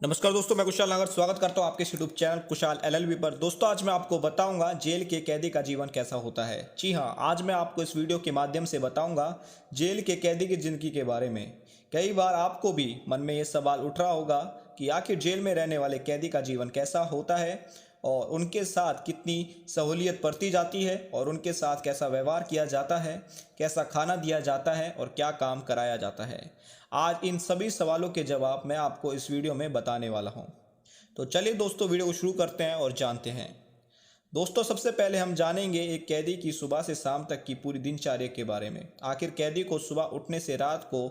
नमस्कार दोस्तों, मैं कुशाल नागर स्वागत करता हूं आपके यूट्यूब चैनल कुशाल एलएलबी पर। दोस्तों, आज मैं आपको बताऊंगा जेल के कैदी का जीवन कैसा होता है। जी हां, आज मैं आपको इस वीडियो के माध्यम से बताऊंगा जेल के कैदी की ज़िंदगी के बारे में। कई बार आपको भी मन में ये सवाल उठ रहा होगा कि आखिर जेल में रहने वाले कैदी का जीवन कैसा होता है और उनके साथ कितनी सहूलियत बरती जाती है और उनके साथ कैसा व्यवहार किया जाता है, कैसा खाना दिया जाता है और क्या काम कराया जाता है। आज इन सभी सवालों के जवाब मैं आपको इस वीडियो में बताने वाला हूं। तो चलिए दोस्तों, वीडियो को शुरू करते हैं और जानते हैं। दोस्तों, सबसे पहले हम जानेंगे एक कैदी की सुबह से शाम तक की पूरी दिनचर्या के बारे में। आखिर कैदी को सुबह उठने से रात को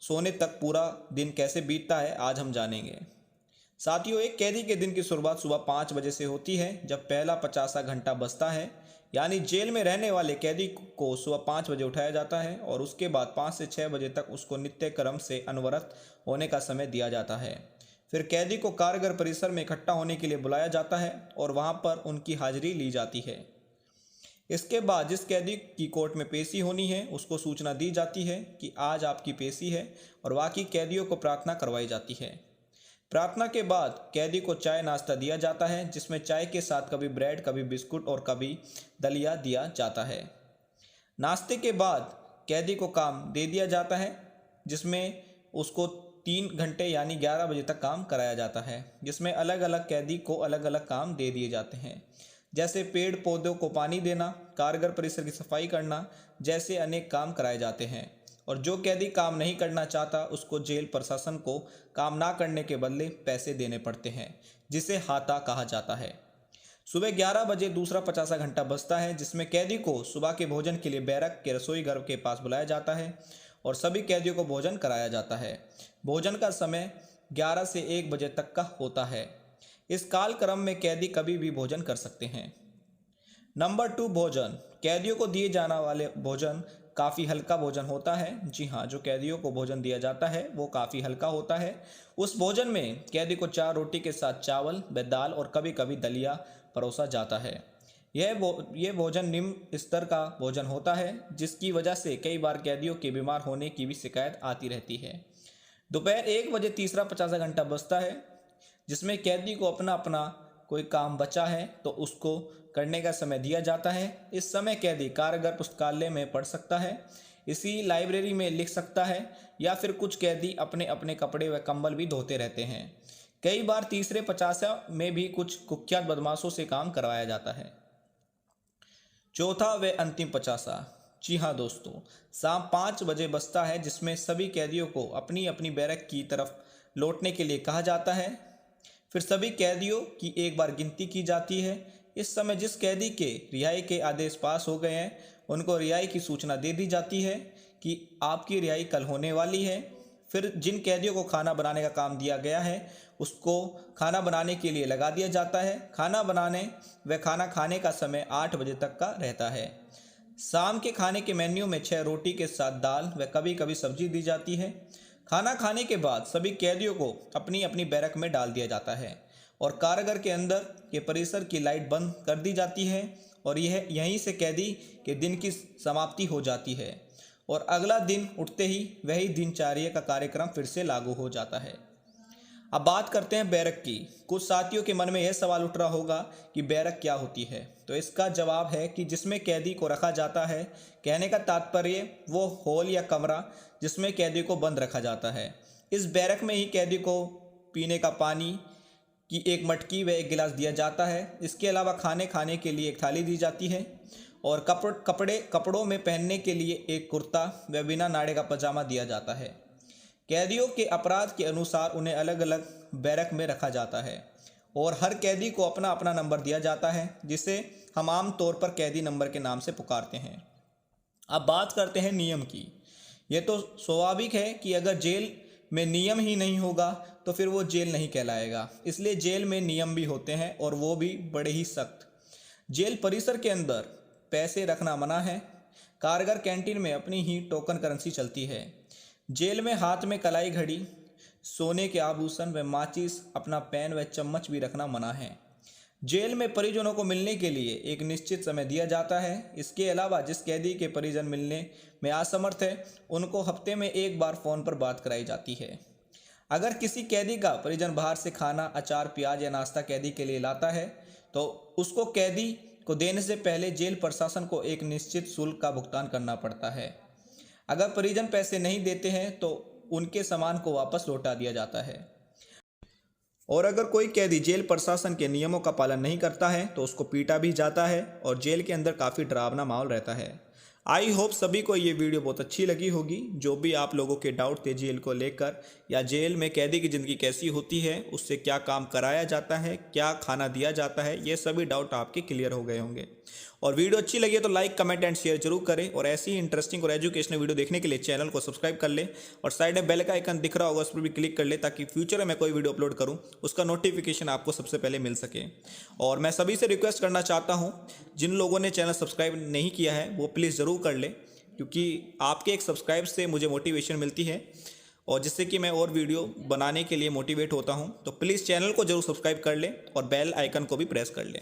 सोने तक पूरा दिन कैसे बीतता है, आज हम जानेंगे। साथियों, एक कैदी के दिन की शुरुआत सुबह 5 बजे से होती है, जब पहला 50 घंटा बजता है। यानी जेल में रहने वाले कैदी को सुबह 5 बजे उठाया जाता है और उसके बाद 5 से 6 बजे तक उसको नित्य क्रम से अनवरत होने का समय दिया जाता है। फिर कैदी को कारागार परिसर में इकट्ठा होने के लिए बुलाया जाता है और वहां पर उनकी हाजिरी ली जाती है। इसके बाद जिस कैदी की कोर्ट में पेशी होनी है, उसको सूचना दी जाती है कि आज आपकी पेशी है और बाकी कैदियों को प्रार्थना करवाई जाती है। प्रार्थना के बाद कैदी को चाय नाश्ता दिया जाता है, जिसमें चाय के साथ कभी ब्रेड, कभी बिस्कुट और कभी दलिया दिया जाता है। नाश्ते के बाद कैदी को काम दे दिया जाता है, जिसमें उसको 3 घंटे यानी 11 बजे तक काम कराया जाता है, जिसमें अलग अलग कैदी को अलग अलग काम दे दिए जाते हैं, जैसे पेड़ पौधों को पानी देना, कारागार परिसर की सफाई करना जैसे अनेक काम कराए जाते हैं। और जो कैदी काम नहीं करना चाहता, उसको जेल प्रशासन को काम ना करने के बदले पैसे देने पड़ते हैं, जिसे हाता कहा जाता है। सुबह 11 बजे दूसरा 50 घंटा बजता है, जिसमें कैदी को सुबह के भोजन के लिए बैरक के रसोई घर के पास बुलाया जाता है और सभी कैदियों को भोजन कराया जाता है। भोजन का समय 11 से 1 बजे तक का होता है। इस कालक्रम में कैदी कभी भी भोजन कर सकते हैं। नंबर 2, भोजन। कैदियों को दिए जाने वाले भोजन काफ़ी हल्का भोजन होता है। जी हाँ, जो कैदियों को भोजन दिया जाता है वो काफ़ी हल्का होता है। उस भोजन में कैदी को 4 रोटी के साथ चावल व दाल और कभी कभी दलिया परोसा जाता है। यह भोजन निम्न स्तर का भोजन होता है, जिसकी वजह से कई बार कैदियों के बीमार होने की भी शिकायत आती रहती है। दोपहर 1 बजे तीसरा 50 घंटा बजता है, जिसमें कैदी को अपना अपना कोई काम बचा है तो उसको करने का समय दिया जाता है। इस समय कैदी कारागार पुस्तकालय में पढ़ सकता है, इसी लाइब्रेरी में लिख सकता है, या फिर कुछ कैदी अपने अपने कपड़े व कंबल भी धोते रहते हैं। कई बार तीसरे 50 में भी कुछ कुख्यात बदमाशों से काम करवाया जाता है। चौथा व अंतिम 50। जी हाँ दोस्तों, शाम 5 बजे बजता है, जिसमें सभी कैदियों को अपनी अपनी बैरक की तरफ लौटने के लिए कहा जाता है। फिर सभी कैदियों की एक बार गिनती की जाती है। इस समय जिस कैदी के रिहाई के आदेश पास हो गए हैं, उनको रिहाई की सूचना दे दी जाती है कि आपकी रिहाई कल होने वाली है। फिर जिन कैदियों को खाना बनाने का काम दिया गया है, उसको खाना बनाने के लिए लगा दिया जाता है। खाना बनाने व खाना खाने का समय 8 बजे तक का रहता है। शाम के खाने के मेन्यू में 6 रोटी के साथ दाल व कभी कभी सब्जी दी जाती है। खाना खाने के बाद सभी कैदियों को अपनी अपनी बैरक में डाल दिया जाता है और कारागार के अंदर के परिसर की लाइट बंद कर दी जाती है और यह यहीं से कैदी के दिन की समाप्ति हो जाती है और अगला दिन उठते ही वही दिनचर्या का कार्यक्रम फिर से लागू हो जाता है। अब बात करते हैं बैरक की। कुछ साथियों के मन में यह सवाल उठ रहा होगा कि बैरक क्या होती है, तो इसका जवाब है कि जिसमें कैदी को रखा जाता है। कहने का तात्पर्य वो हॉल या कमरा जिसमें कैदी को बंद रखा जाता है। इस बैरक में ही कैदी को पीने का पानी की एक मटकी व एक गिलास दिया जाता है। इसके अलावा खाने खाने के लिए एक थाली दी जाती है और कपड़ों में पहनने के लिए एक कुर्ता व बिना नाड़े का पजामा दिया जाता है। कैदियों के अपराध के अनुसार उन्हें अलग अलग बैरक में रखा जाता है और हर कैदी को अपना अपना नंबर दिया जाता है, जिसे हम आम तौर पर कैदी नंबर के नाम से पुकारते हैं। अब बात करते हैं नियम की। ये तो स्वाभाविक है कि अगर जेल में नियम ही नहीं होगा तो फिर वो जेल नहीं कहलाएगा। इसलिए जेल में नियम भी होते हैं और वो भी बड़े ही सख्त। जेल परिसर के अंदर पैसे रखना मना है। कारागार कैंटीन में अपनी ही टोकन करेंसी चलती है। जेल में हाथ में कलाई घड़ी, सोने के आभूषण व माचिस, अपना पेन व चम्मच भी रखना मना है। जेल में परिजनों को मिलने के लिए एक निश्चित समय दिया जाता है। इसके अलावा जिस कैदी के परिजन मिलने में असमर्थ है, उनको हफ्ते में एक बार फ़ोन पर बात कराई जाती है। अगर किसी कैदी का परिजन बाहर से खाना, अचार, प्याज या नाश्ता कैदी के लिए लाता है तो उसको कैदी को देने से पहले जेल प्रशासन को एक निश्चित शुल्क का भुगतान करना पड़ता है। अगर परिजन पैसे नहीं देते हैं तो उनके सामान को वापस लौटा दिया जाता है। और अगर कोई कैदी जेल प्रशासन के नियमों का पालन नहीं करता है तो उसको पीटा भी जाता है और जेल के अंदर काफ़ी डरावना माहौल रहता है। आई होप सभी को ये वीडियो बहुत अच्छी लगी होगी। जो भी आप लोगों के डाउट थे जेल को लेकर या जेल में कैदी की ज़िंदगी कैसी होती है, उससे क्या काम कराया जाता है, क्या खाना दिया जाता है, ये सभी डाउट आपके क्लियर हो गए होंगे। और वीडियो अच्छी लगी है तो लाइक, कमेंट एंड शेयर जरूर करें। और ऐसी ही इंटरेस्टिंग और एजुकेशनल वीडियो देखने के लिए चैनल को सब्सक्राइब कर ले और साइड में बेल का आइकन दिख रहा होगा, उस पर भी क्लिक कर ले ताकि फ्यूचर में मैं कोई वीडियो अपलोड करूं उसका नोटिफिकेशन आपको सबसे पहले मिल सके। और मैं सभी से रिक्वेस्ट करना चाहता हूं, जिन लोगों ने चैनल सब्सक्राइब नहीं किया है वो प्लीज़ ज़रूर कर ले, क्योंकि आपके एक सब्सक्राइब से मुझे मोटिवेशन मिलती है और जिससे कि मैं और वीडियो बनाने के लिए मोटिवेट होता हूं। तो प्लीज़ चैनल को जरूर सब्सक्राइब कर लें और बेल आइकन को भी प्रेस कर लें।